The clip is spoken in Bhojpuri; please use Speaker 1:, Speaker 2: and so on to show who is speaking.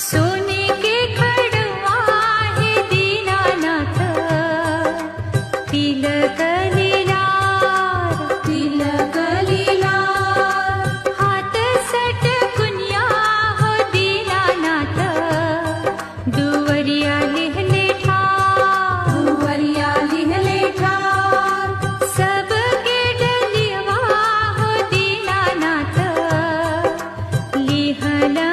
Speaker 1: सोने के खड़वा है दीनानाथ, तिलक लीलार, हाथ सटकुनिया हो दीनानाथ, दुवरिया लिहले ठार, सबके डलियवा हो दीनानाथ, लिहला